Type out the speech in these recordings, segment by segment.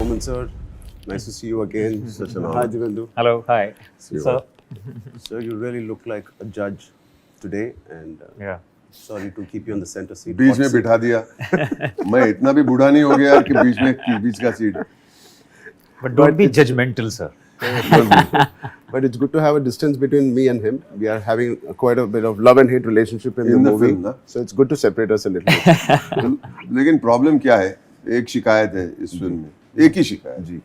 Raman sir, nice to see you again. Such an honor. Hi Divendu. Hello, hi. you. Sir. Sir, you really look like a judge today, and Yeah. sorry to keep you on the center seat. Beach Hot में seat. बिठा दिया मैं इतना भी बूढ़ा नहीं हो गया कि बीच का seat But don't be judgmental, sir. But it's good to have a distance between me and him. We are having quite a bit of love and hate relationship in the movie. film, na? So it's good to separate us a little bit. लेकिन problem क्या है एक शिकायत है इस film में एक ही शिकायत जी.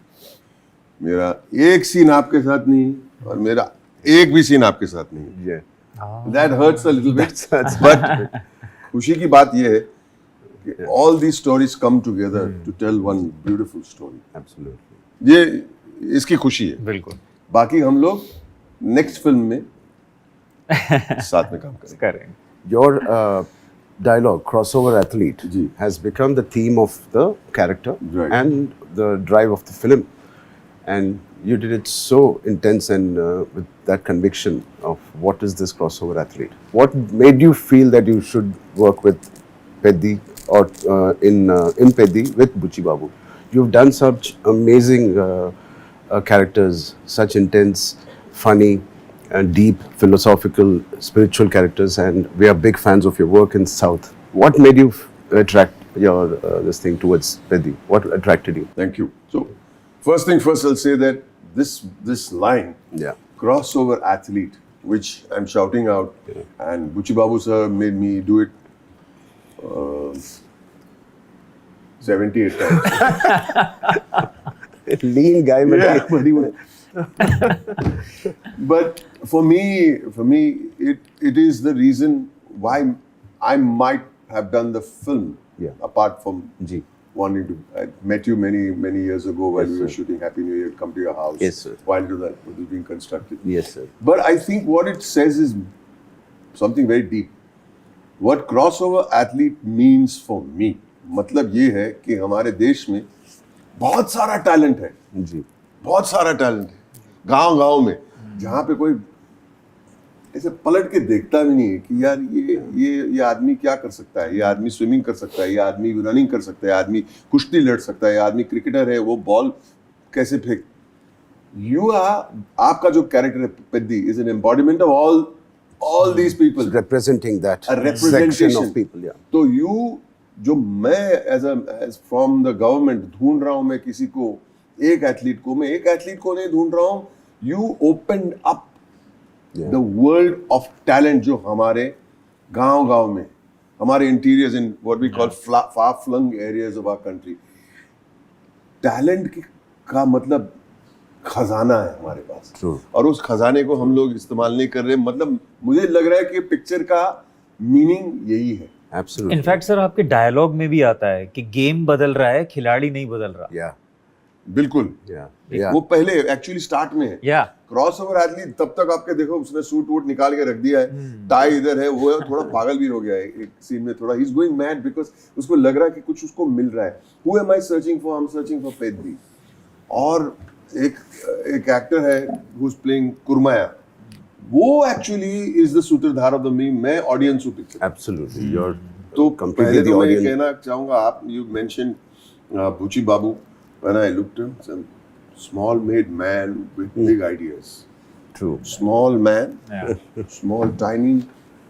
मेरा एक सीन आपके साथ नहीं और मेरा एक भी सीन आपके साथ नहीं Yeah. That hurts a little bit That's but खुशी की बात यह है कि all these stories come together to tell one beautiful story Absolutely. ये इसकी खुशी है बिल्कुल. बाकी हम लोग नेक्स्ट फिल्म में साथ में काम करेंगे करेंगे. Your dialogue, crossover athlete, ji. has become the theme of the character Right. and the drive of the film. And you did it so intense and with that conviction of what is this crossover athlete. What made you feel that you should work with Peddi or in Peddi with Buchi Babu? You've done such amazing characters, such intense, funny, and deep, philosophical, spiritual characters, and we are big fans of your work in South. What made you attract your this thing towards Peddi? What attracted you? Thank you. So, first thing first, I'll say that this line, Yeah. crossover athlete, which I'm shouting out, and Buchi Babu sir made me do it 78 times. Lean guy, man. Yeah, but he was- but for me, it is the reason why I might have done the film. Yeah. Apart from Ji. wanting to, I met you many years ago while Yes, we were sir. shooting Happy New Year, come to your house. Yes, sir. While that was being constructed. Yes, sir. But I think what it says is something very deep. What crossover athlete means for me, मतलब ये है कि हमारे देश में बहुत सारा talent है, जी. बहुत सारा टैलेंट है, गांव में, जहाँ पे कोई ऐसे पलट के देखता भी नहीं है कि यार ये आदमी क्या कर सकता है, ये आदमी स्विमिंग कर सकता है, ये आदमी रनिंग कर सकता है, ये आदमी कुश्ती लड़ सकता है, ये आदमी क्रिकेटर है, वो बॉल कैसे फेंक. आपका जो कैरेक्टर है Peddi is an embodiment of all these people. Representing that A representation. section of people, yeah. तो जो मैं as from the government ढूंढ रहा हूँ, मैं किसी को एक एथलीट को नहीं ढूंढ रहा हूँ. You opened up Yeah. the world of talent जो हमारे गांव में, हमारे interiors in what we call far flung areas of our country. Talent का मतलब खजाना है हमारे पास. True. और उस खजाने को हम लोग इस्तेमाल नहीं कर रहे. मतलब मुझे लग रहा है कि पिक्चर का मीनिंग यही है. Absolutely. इनफैक्ट सर आपके डायलॉग में भी आता है कि गेम बदल रहा है, खिलाड़ी नहीं बदल रहा. Yeah. बिल्कुल. Yeah. Yeah. वो पहले एक्चुअली स्टार्ट में है. या क्रॉसओवर एथलीट तब तक आपके देखो उसने सूट वूट निकाल के रख दिया है, टाई इधर है, वो थोड़ा पागल भी हो गया है एक सीन में, थोड़ा he is going mad because उसको लग रहा है कि कुछ उसको मिल रहा है. Who am I searching for? I am searching for Peddi. और एक एक्टर है हु इज प्लेइंग कुरमाया, वो एक्चुअली इज द सूत्रधार ऑफ द मीम. मैं ऑडियंस हूं पिक्चर. Absolutely. You're तो completely पहले the तो मैं ये audience. कहना चाहूंगा, आप you mention Buchi Babu, when I looked him, some small made man with big ideas. True. Small man, small, tiny,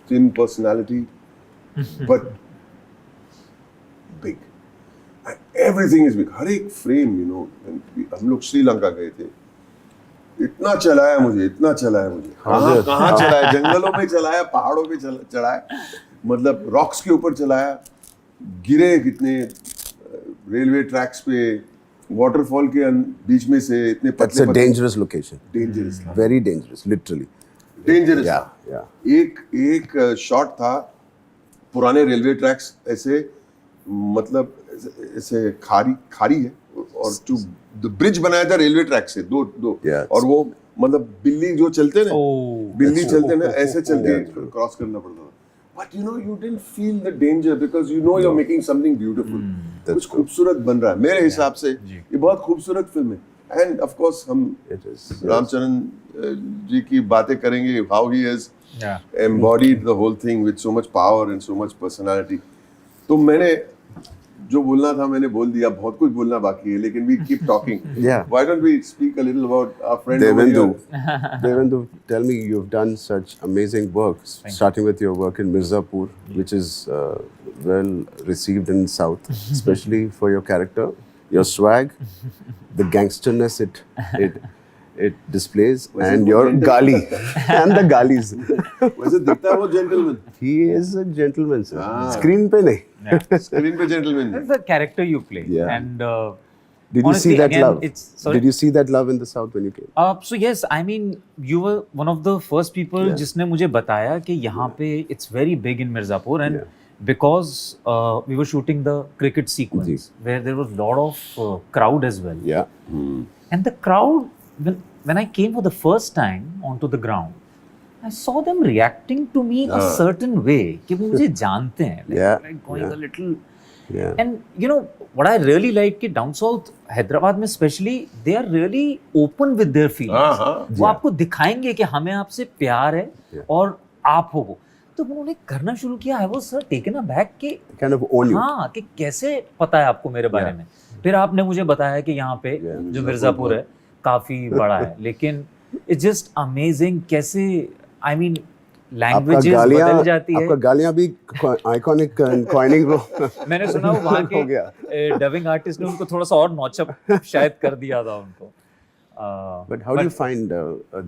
thin personality, but big. And everything is big. हर एक frame, you know. हम लोग श्रीलंका गए थे. इतना चलाया मुझे. कहाँ चलाया? जंगलों में चलाया, पहाड़ों पे चलाया, मतलब रॉक्स के ऊपर चलाया, गिरे कितने रेलवे ट्रैक्स पे, वाटरफॉल के बीच में से इतने That's a dangerous location. Dangerous था. Very dangerous, literally. Dangerous Yeah. था. Yeah. एक शॉट था, पुराने रेलवे ट्रैक्स ऐसे, मतलब ऐसे खारी है, और द ब्रिज बनाया था रेलवे ट्रैक से दो. Yeah. और वो मतलब बिल्ली जो चलते ना, बिल्ली that's चलते ना, true. ऐसे चलते Yeah. क्रॉस करना पड़ता था. But you didn't feel the danger because you're making something beautiful. कुछ खूबसूरत बन रहा है. मेरे हिसाब से ये बहुत खूबसूरत फिल्म है. And of course हम It is. रामचरण जी की बातें करेंगे, how he has embodied the whole thing with so much power and so much personality. तो मैंने जो बोलना था मैंने बोल दिया, बहुत कुछ बोलना बाकी है, लेकिन we keep talking. Yeah. Why don't we speak a little about our friend over Devendu, here? Devendu, tell me, you've done such amazing work, starting with your work in Mirzapur, which is well received in South, especially for your character, your swag, the gangsterness it displays, Was and it your gentle? gali and the galis. वैसे दिखता है वो gentleman. He is a gentleman, sir. Ah. Screen पे नहीं. Screen पे gentleman. That's the character you play. Yeah. And Did you honestly, see that again, love? sorry? Did you see that love in the South when you came? So yes, I mean, you were one of the first people Yeah. जिसने मुझे बताया कि यहाँ पे it's very big in Mirzapur, and because we were shooting the cricket sequence where there was a lot of crowd as well. Yeah. And the crowd, when I came for the first time onto the ground, I saw them reacting to me a certain way कि वो मुझे जानते हैं, like going a little. Yeah. And you know what I really like कि down south Hyderabad में especially they are really open with their feelings. वो आपको दिखाएंगे कि हमें आपसे प्यार है और आप हो वो. तो उन्होंने करना शुरू किया. I was taken aback कि Kind of own you. हाँ कि कैसे पता है आपको मेरे बारे में. फिर आपने मुझे बताया कि यहाँ पे जो मिर्जापुर है काफी बड़ा है, लेकिन it's just amazing कैसे I mean लैंग्वेजेस बदल जाती है. आपका गालियां भी आइकॉनिक कॉइनिंग रो. मैंने सुना वो वहाँ हो गया. के डबिंग आर्टिस्ट ने उनको थोड़ा सा और नॉचअप शायद कर दिया था उनको. But how do you find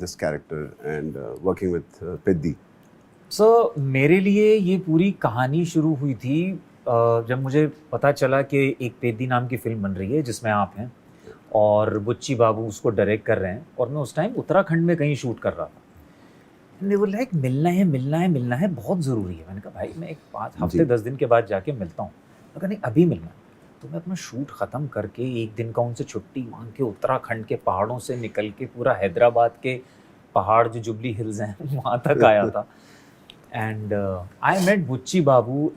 this character and working with Peddi? सो मेरे लिए ये पूरी कहानी शुरू हुई थी जब मुझे पता चला कि एक पेद्दी नाम की फिल्म बन रही है जिसमें आप हैं और बुच्ची बाबू उसको डायरेक्ट कर रहे हैं, और मैं उस टाइम उत्तराखंड में कहीं शूट कर रहा था. they were like मिलना है बहुत ज़रूरी है. मैंने कहा भाई मैं एक 5 हफ्ते 10 दिन के बाद जाके मिलता हूँ. मैं कहा नहीं अभी मिलना है. तो मैं अपना शूट ख़त्म करके एक दिन का उनसे छुट्टी मांग के उत्तराखंड के पहाड़ों से निकल के पूरा हैदराबाद के पहाड़ जो जुबली हिल्स हैं वहाँ तक आया था. And I met Buchi Babu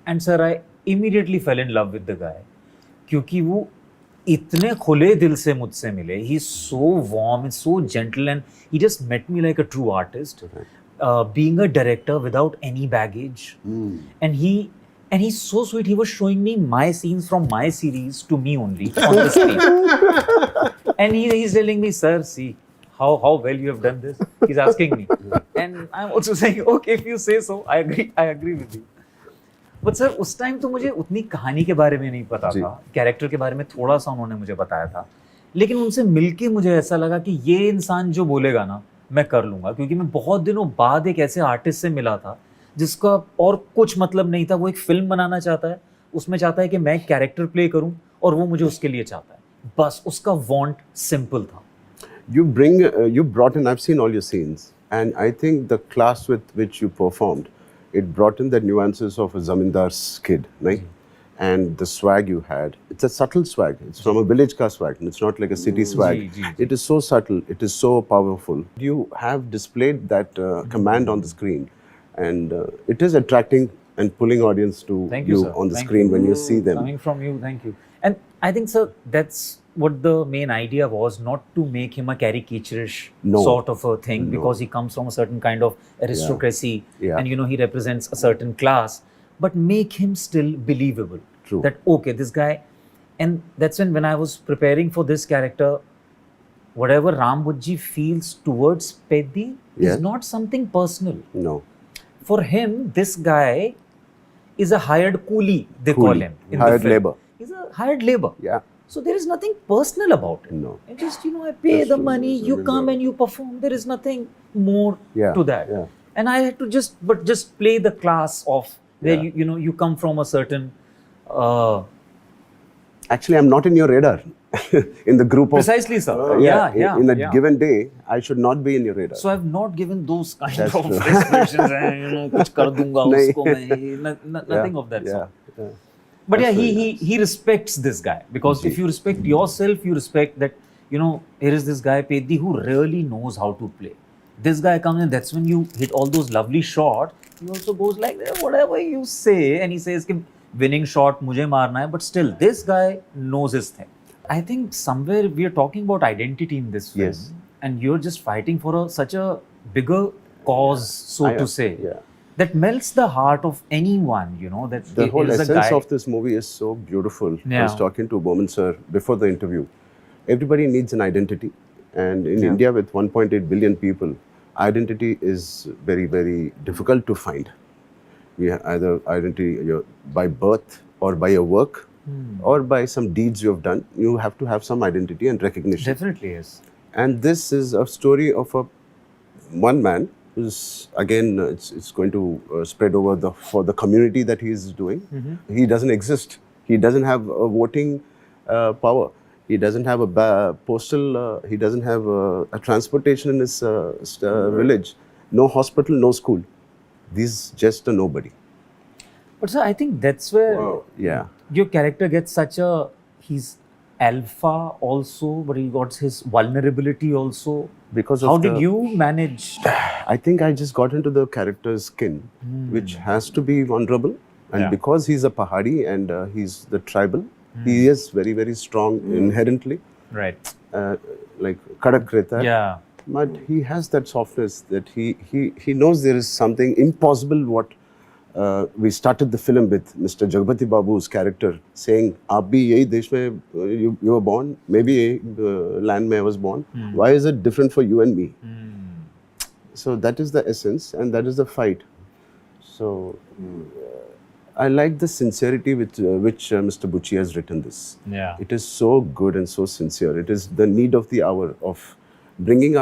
and sir I immediately fell in love with the guy, क्योंकि वो इतने खुले दिल से मुझसे मिले. He is so warm and so gentle and he just met me like a true artist, being a director without any baggage. And he's so sweet. He was showing me my scenes from my series to me only on the screen. And he's telling me, sir, see how well you have done this. He's asking me. And I'm also saying, okay, if you say so, I agree with you. But sir, उस time तो मुझे उतनी कहानी के बारे में नहीं पता था. कैरेक्टर के बारे में थोड़ा सा उन्होंने मुझे बताया था. लेकिन उनसे मिलके मुझे ऐसा लगा कि ये इंसान जो बोलेगा ना मैं कर लूँगा, क्योंकि मैं बहुत दिनों बाद एक ऐसे आर्टिस्ट से मिला था जिसका और कुछ मतलब नहीं था. वो एक फिल्म बनाना चाहता है, उसमें चाहता है कि मैं कैरेक्टर प्ले करूं और वो मुझे उसके लिए चाहता है. बस उसका वांट सिंपल था. You brought in, I've seen all your scenes, and I think the class with which you performed, it brought in the nuances of a zamindar's kid, right? And the swag you had, it's a subtle swag. It's from a village ka swag, and it's not like a city swag. It is so subtle, it is so powerful. You have displayed that command on the screen. And it is attracting and pulling audience to you on the screen when you see them. Coming from you, thank you. And I think, sir, that's what the main idea was, not to make him a caricaturish sort of a thing, because he comes from a certain kind of aristocracy, and you know he represents a certain class, but make him still believable. True. That okay, this guy, and that's when I was preparing for this character, whatever Ram Bujji feels towards Peddi is not something personal. No. For him, this guy is a hired coolie, they call him. In hired the film. labor. He's a hired labor. Yeah. So there is nothing personal about it. No. And just, you know, I pay the money, you come and you perform. There is nothing more to that. Yeah. And I had to just play the class of where you know you come from a certain. Actually, I'm not in your radar. In the group of Precisely, sir. In a given day, I should not be in your radar. So I've not given those kind of expressions. You know, कुछ कर दूंगा उसको मैं. Nothing of that sort. Yeah. But yeah, he respects this guy, because if you respect yourself, you respect that, you know, here is this guy Peddi who really knows how to play. This guy comes in, that's when you hit all those lovely shots. He also goes like, whatever you say, and he says कि winning shot मुझे मारना है, but still this guy knows his thing. I think somewhere we are talking about identity in this film. Yes. And you're just fighting for such a bigger cause, so to say. Yeah. that melts the heart of anyone, you know, that The it whole is a essence guy. of this movie is so beautiful. I Yeah. was talking to Bowman sir before the interview. Everybody needs an identity, and in Yeah. India with 1.8 billion people, identity is very, very difficult to find. We have either identity by birth or by your work or by some deeds you have done. You have to have some identity and recognition. Definitely is. And this is a story of one man who's again it's going to spread over for the community that he is doing. He doesn't exist. He doesn't have a voting power. He doesn't have a postal. He doesn't have a transportation in his village. No hospital, no school. He's just a nobody. But sir, I think that's where Wow. Yeah. your character gets such a, he's alpha also, but he got his vulnerability also. Because of How did the- you manage? I think I just got into the character's skin, which has to be vulnerable. And Yeah. because he's a Pahadi and he's the tribal, he is very, very strong inherently, Right. like Kadak Rehta hai. Yeah. But he has that softness that he knows there is something impossible. What we started the film with Mr. Jagpati Babu's character saying, "आप भी यही देश में you were born, maybe यही land में I was born. Why is it different for you and me?" So that is the essence, and that is the fight. So I like the sincerity with which Mr. Bucci has written this. Yeah. It is so good and so sincere. It is the need of the hour of bringing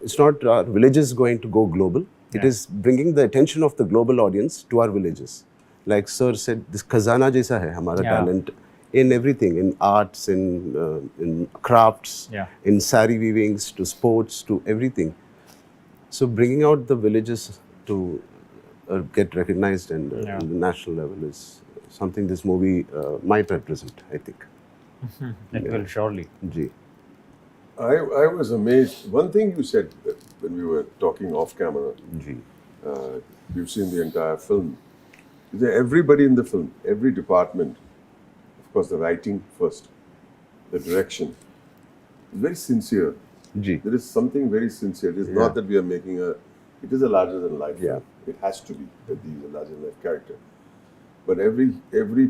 it's not our villages going to go global. It is bringing the attention of the global audience to our villages. Like Sir said, this khazana jaisa hai hamara Yeah. talent in everything, in arts, in crafts, Yeah. in sari weavings, to sports, to everything. So bringing out the villages to get recognized and Yeah. on the national level is something this movie might represent, I think. It will surely. Ji. I was amazed. One thing you said when we were talking off camera, Ji. you've seen the entire film, is that everybody in the film, every department, of course, the writing first, the direction, is very sincere. Ji. There is something very sincere. It is Yeah. not that we are making it is a larger than life. Yeah. It has to be that he is a larger than life character. But every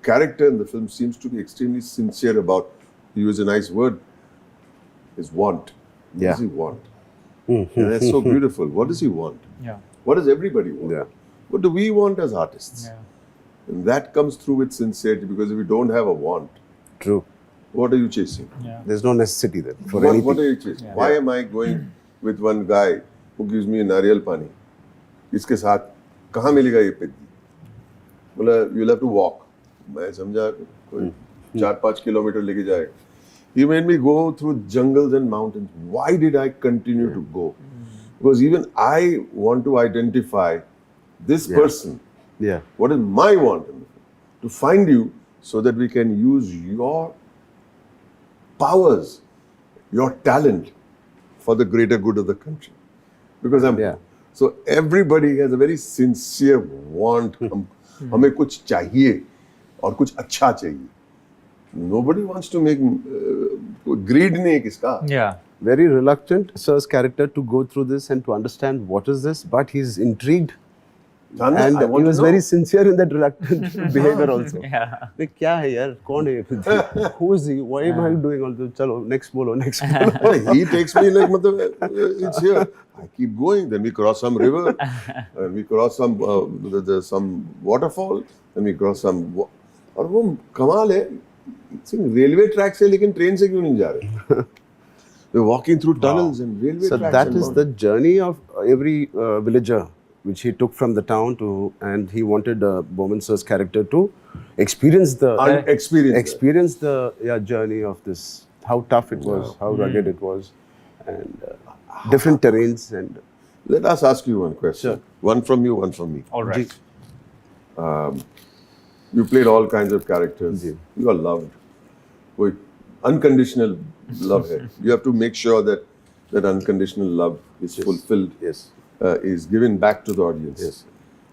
character in the film seems to be extremely sincere about, to use a nice word, his want. What Yeah. does he want? And that's so beautiful. What does he want? Yeah. What does everybody want? Yeah. What do we want as artists? Yeah. And that comes through with sincerity, because if you don't have a want, True. what are you chasing? Yeah. There's no necessity there for What anything. are you chasing? Yeah. Why am I going with one guy who gives me नारियल पानी? इसके साथ कहाँ मिलेगा ये पेदी? बोला you'll have to walk. मैं समझा कोई 4-5 किलोमीटर लेके जाए. He made me go through jungles and mountains. Why did I continue to go? Because even I want to identify this Yeah. person. Yeah. What is my want in the film? To find you so that we can use your powers, your talent for the greater good of the country. Because Yeah. so everybody has a very sincere want. हमें कुछ चाहिए और कुछ अच्छा चाहिए. Nobody wants to make greed नहीं है किसका. Yeah. Very reluctant, Sir's character, to go through this and to understand what is this, but he's intrigued. जानना, And I he want to was know. very sincere in that reluctant behavior also. Yeah. "बे, क्या है यार? कौन है ये? Who is he? Why am I doing all this? चलो next बोलो, next बोलो. He takes me like मतलब it's here. I keep going. Then we cross some river, and we cross some waterfall, and we cross some. और वो कमाल है. Railway track से लेकिन ट्रेन से क्यों नहीं जा रहे? We're walking through tunnels and railway So tracks. that and is all. the journey of every villager, which he took from the town to, and he wanted Bowman Sir's character to experience the Experience that. journey of this, how tough it was, how rugged it was, and different terrains and Let us ask you one question. Sure. One from you, one from me. All right. You played all kinds of characters. Ji. You are loved. कोई unconditional love है. You have to make sure that that unconditional love is fulfilled, yes, is given back to the audience. Yes.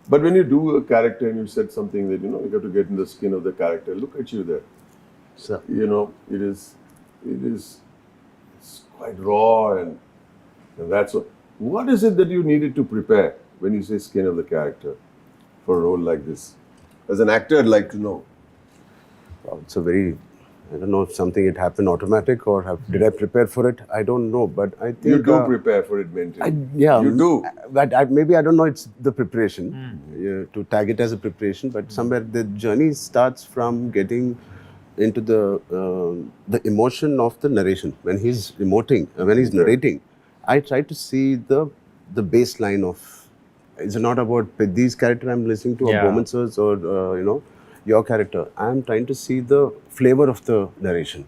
But when you do a character and you said something that, you have to get in the skin of the character, look at you there. so It's quite raw and that's what is it that you needed to prepare when you say skin of the character for a role like this? As an actor, I'd like to know. It's a very, I don't know if something it happened automatic or did I prepare for it? I don't know, but I think You do prepare for it mentally. yeah, You do. But maybe I don't know. It's the preparation to tag it as a preparation, but somewhere the journey starts from getting into the emotion of the narration when he's emoting, when he's narrating. I try to see the baseline of. It's not about Peddi's character I'm listening to, or Yeah. Bowman sir's, or your character. I'm trying to see the flavor of the narration.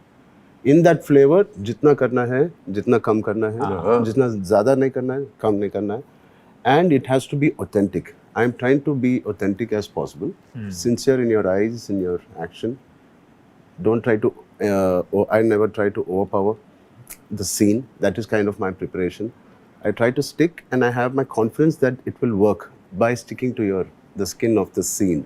In that flavor, जितना करना है, जितना कम करना है, जितना ज़्यादा नहीं करना है, कम नहीं करना है, and it has to be authentic. I'm trying to be authentic as possible, sincere in your eyes, in your action. Don't try to. I never try to overpower the scene. That is kind of my preparation. I try to stick, and I have my confidence that it will work by sticking to the skin of the scene,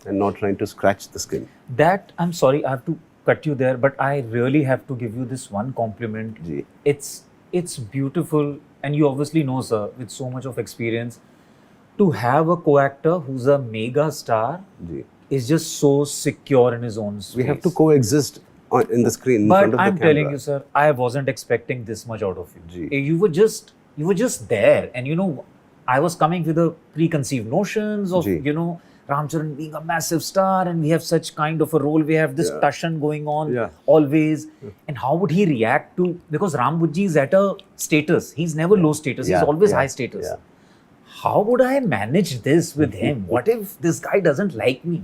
and not trying to scratch the skin. That, I'm sorry, I have to cut you there, but I really have to give you this one compliment. Ji. It's beautiful, and you obviously know, sir, with so much of experience, to have a co-actor who's a mega star Ji. is just so secure in his own space. We have to coexist in the screen in But front of I'm the camera. telling you, sir, I wasn't expecting this much out of you. Ji. You were just there, and I was coming with the preconceived notions of Ji. Ramcharan being a massive star, and we have such kind of a role. We have this Tashan going on Yeah. always, and how would he react to, because Ram Bujji is at a status. He's never low status. Yeah. He's always Yeah. high status. Yeah. How would I manage this with him? What if this guy doesn't like me?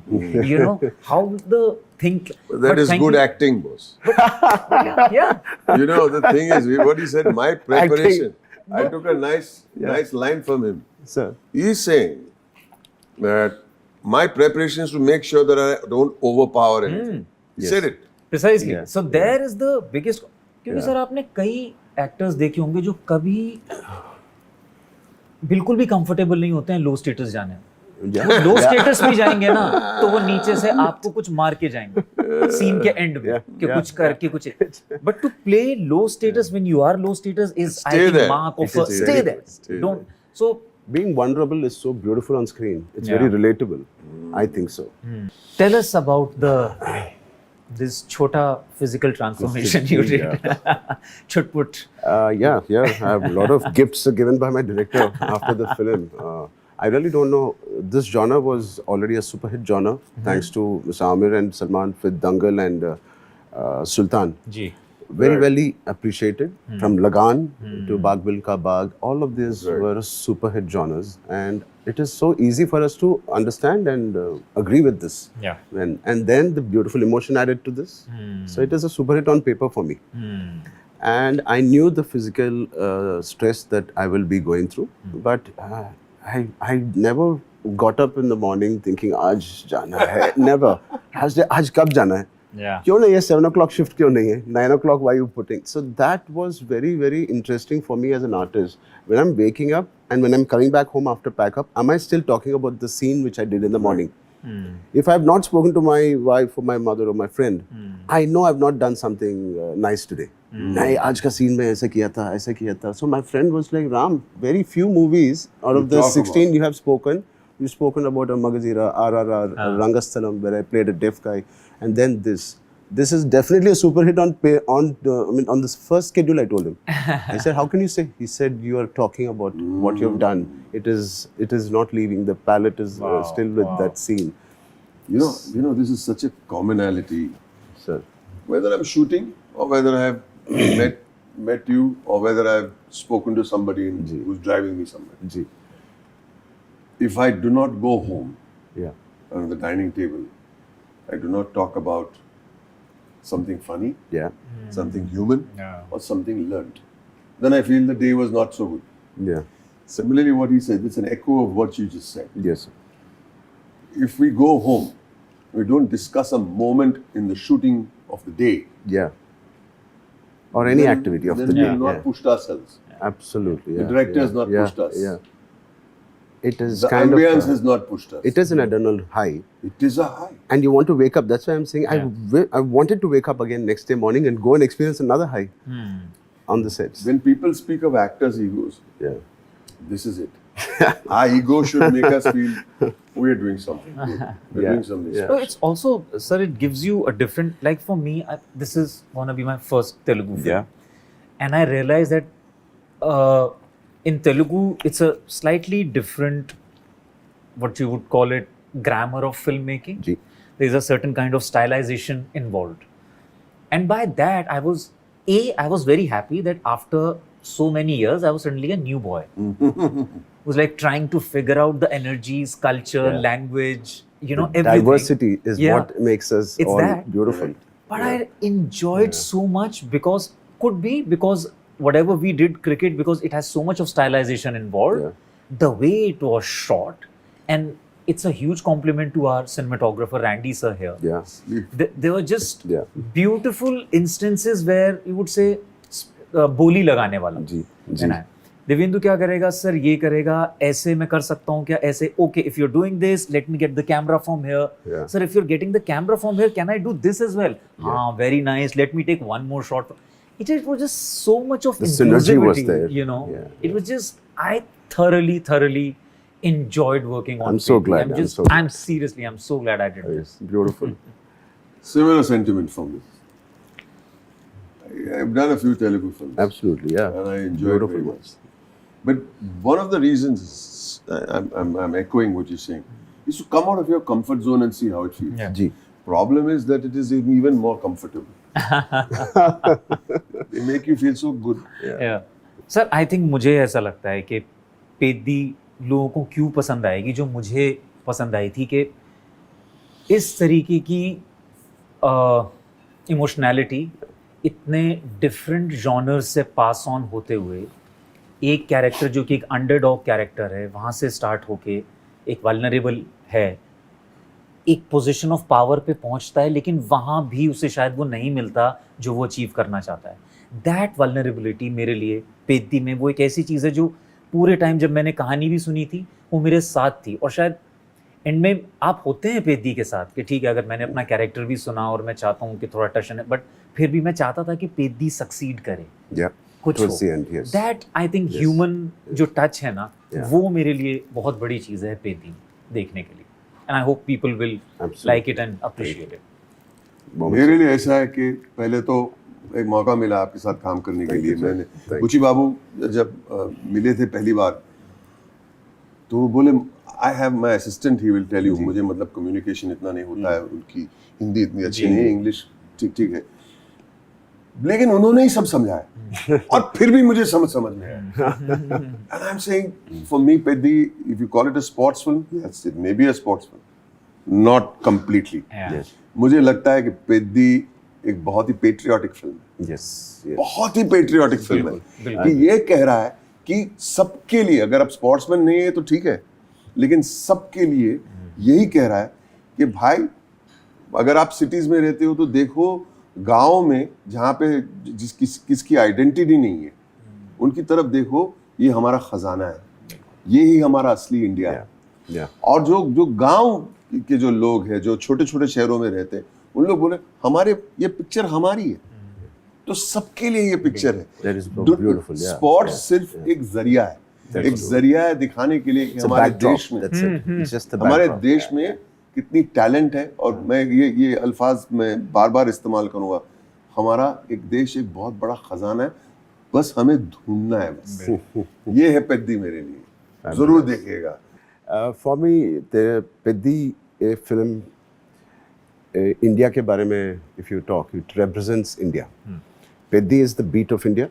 How the think? That but is thank good you- acting, boss. Yeah. The thing is, what he said, my preparation. I took a nice line from him. Sir. He's saying that my preparation is to make sure that I don't overpower anything. He said it. Precisely. Yeah. So there is the biggest. क्योंकि Yeah. Sir आपने कई actors देखे होंगे जो कभी बिल्कुल भी comfortable नहीं होते हैं लो स्टेटस जाने में। Yeah. वो लो स्टेटस में जाएंगे ना तो वो नीचे से आपको कुछ मार के जाएंगे सीन के एंड में Yeah. कि Yeah. कुछ करके कुछ but to play low status when you are low status is I Stay think there. Mark of Stay stay there. There Stay don't so Being vulnerable is so beautiful on screen. It's Yeah. very relatable. I think so. Tell us about the this chota physical transformation you did chutput Yeah. I have a lot of gifts given by my director after the film. I really don't know. This genre was already a super hit genre, thanks to Mr. Amir and Salman with Dangal and Sultan. जी Very well appreciated. From Lagan to Baag Milkha Baag, all of these Right. were super hit genres, and it is so easy for us to understand and agree with this. yeah And then the beautiful emotion added to this. So it is a super hit on paper for me. And I knew the physical stress that I will be going through, but I never got up in the morning thinking आज जाना है. Never. आज कब जाना है? yeah क्यों नहीं है 7 o'clock shift क्यों नहीं है 9 o'clock why you putting so that was very very interesting for me as an artist when I'm waking up and when I'm coming back home after pack up am I still talking about the scene which I did in the morning if I have not spoken to my wife or my mother or my friend I know I've not done something nice today नहीं आज का scene में ऐसा किया था so my friend was like Ram very few movies out of You the talk 16 you have spoken you've spoken about a Magazira, RRR, Rangasthalam, where I played a deaf guy, and then this. This is definitely a super hit on this first schedule. I told him. I said, "How can you say?" He said, "You are talking about what you have done. It is not leaving. The palette is still with that scene." This is such a commonality. Sir, Whether I'm shooting or whether I have met you or whether I've spoken to somebody who's driving me somewhere. Ji, If I do not go home yeah, on the dining table, I do not talk about something funny, yeah, something human, yeah or something learnt, then I feel the day was not so good. yeah, Similarly, what he said, it's an echo of what you just said. yes, If we go home, we don't discuss a moment in the shooting of the day. yeah, or any then- activity of then the we day. have not Yeah. pushed ourselves. Absolutely, The yeah, director yeah, has not yeah, pushed us. Yeah, it is The kind ambience of. has not pushed us. It is an adrenal high. It is a high. And you want to wake up. That's why I'm saying I wanted to wake up again next day morning and go and experience another high on the sets. When people speak of actors' egos, Yeah, this is it. Our ego should make us feel we're doing something good. We're Yeah. doing something Yeah. So it's also, sir, it gives you a different, like for me, this is gonna be my first Telugu film. Yeah. And I realized that in Telugu, it's a slightly different, what you would call it, grammar of filmmaking. Ji. There's a certain kind of stylization involved. And by that, I was very happy that after so many years, I was suddenly a new boy. Was like trying to figure out the energies, culture, Yeah. language, you know, The everything. diversity is Yeah. what makes us It's all that. beautiful. But I enjoyed so much because because whatever we did cricket, because it has so much of stylization involved, Yeah. the way it was shot, and it's a huge compliment to our cinematographer Randy sir here. Yeah. There were just Yeah. beautiful instances where you would say बोली लगाने वाला जी, है जी. ना. देवेंदु क्या करेगा sir, ये करेगा, ऐसे मैं कर सकता हूँ क्या, ऐसे, okay, if you are doing this let me get the camera from here. Yeah. Sir, if you are getting the camera from here, can I do this as well? हाँ, very nice, let me take one more shot. It was just so much of The synergy was inclusivity, there. you know. Yeah. It was just, I thoroughly enjoyed working on I'm so Peti. glad, I'm so glad. I'm seriously, I'm so glad I did this. It's beautiful. Similar sentiment from me. I've done a few Telugu films. Absolutely, yeah. And I enjoyed Beautiful very ones. much. But one of the reasons I'm echoing what you're saying is to come out of your comfort zone and see how it feels. Yeah. Ji. Problem is that it is even more comfortable. They make you feel so good. Yeah. Sir, I think मुझे ऐसा लगता है कि पेदी लोगों को क्यों पसंद आएगी, जो मुझे पसंद आई थी, कि इस तरीके की इमोशनैलिटी इतने डिफरेंट जॉनर्स से पास ऑन होते हुए, एक कैरेक्टर जो कि एक अंडरडॉग कैरेक्टर है, वहाँ से स्टार्ट होके एक वल्नरेबल है, एक पोजीशन ऑफ पावर पे पहुंचता है, लेकिन वहाँ भी उसे शायद वो नहीं मिलता जो वो अचीव करना चाहता है. दैट वल्नरेबिलिटी मेरे लिए पेद्दी में वो एक ऐसी चीज़ है जो पूरे टाइम जब मैंने कहानी भी सुनी थी वो मेरे साथ थी. और शायद एंड में आप होते हैं पेद्दी के साथ कि ठीक है, अगर मैंने अपना कैरेक्टर भी सुना और मैं चाहता हूँ कि थोड़ा टशन है, बट फिर भी मैं चाहता था कि पेद्दी सक्सीड करे, Yeah. कुछ Towards the end, yes. That I think Yes. Human जो टच है ना, Yeah. वो मेरे लिए बहुत बड़ी चीज़ है पेद्दी देखने के लिए. And I hope people will Absolutely. Like it and appreciate it. मेरे लिए ऐसा है कि पहले तो एक मौका मिला आपके साथ काम करने के Thank लिए. you, sir. मैंने Thank बुची बाबू जब मिले थे पहली बार, तो वो बोले I have my assistant, he will tell you. मुझे मतलब कम्युनिकेशन इतना नहीं होता है, उनकी हिंदी इतनी अच्छी नहीं है, इंग्लिश ठीक ठीक है, लेकिन उन्होंने ही सब समझाया और फिर भी मुझे समझ में आया. And I am saying for me Peddi, if you call it a sports film, yes it may be a sports film, not completely. Yeah. मुझे लगता है कि पेद्दी एक बहुत ही पेट्रियाटिक फिल्म है, Yes. Yes. बहुत ही पेट्रियाटिक फिल्म है, बिल्कुल. कि ये कह रहा है कि सबके लिए, अगर आप स्पोर्ट्समैन नहीं है तो ठीक है, लेकिन सबके लिए यही कह रहा है कि भाई अगर आप सिटीज में रहते हो तो देखो गांव में जहाँ पे किसकी आइडेंटिटी नहीं है, उनकी तरफ देखो, ये हमारा खजाना है, ये ही हमारा असली इंडिया है. Yeah. और जो गांव के जो लोग हैं, जो छोटे छोटे शहरों में रहते हैं, उन लोग बोले हमारे ये पिक्चर हमारी है, तो सबके लिए ये पिक्चर है. That is beautiful. Yeah. Sports Yeah. सिर्फ एक जरिया है, That's एक true. जरिया है दिखाने के लिए कि It's a हमारे backdrop. देश में, That's it. It's just the हमारे backdrop. देश में कितनी टैलेंट है. और मैं ये अल्फाज मैं बार बार इस्तेमाल करूंगा, हमारा एक देश एक बहुत बड़ा खजाना है, बस हमें ढूंढना है. बस ये है पेद्दी मेरे लिए, जरूर देखिएगा. For me, the Peddi film, India के बारे में, if you talk, it represents India. Peddi is the beat of India,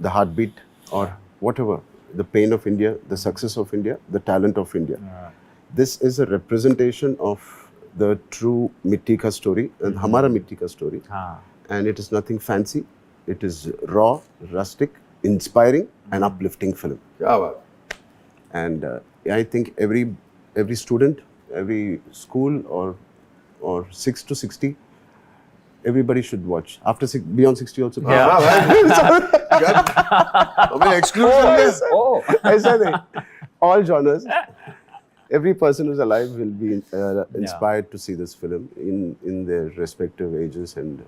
the heartbeat, or whatever, the pain of India, the success of India, the talent of India. This is a representation of the true मिट्टी का story, and हमारा मिट्टी का story. हाँ. And it is nothing fancy. It is raw, rustic, inspiring, and uplifting film. क्या बात. And I think every student, every school, or 6 to 60, everybody should watch. Beyond 60 also. हमें exclusive Oh. ऐसा नहीं. All genres. Every person who's alive will be inspired to see this film in their respective ages and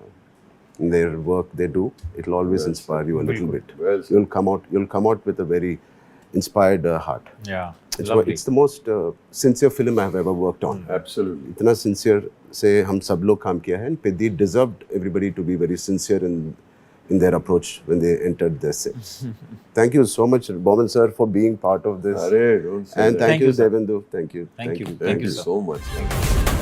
in their work they do. It will always inspire you a little bit. Well said. You'll come out with a very inspired heart. Yeah. It's, Lovely. it's the most sincere film I have ever worked on. Absolutely. इतना sincere से हम सब लोग काम किया है. And Peddi deserved everybody to be very sincere in their approach when they entered their set. Thank you so much, Boman sir, for being part of this. Arey, don't say And that. thank you, you, sir. Devendu. Thank you. Thank you. Thank you sir. so much.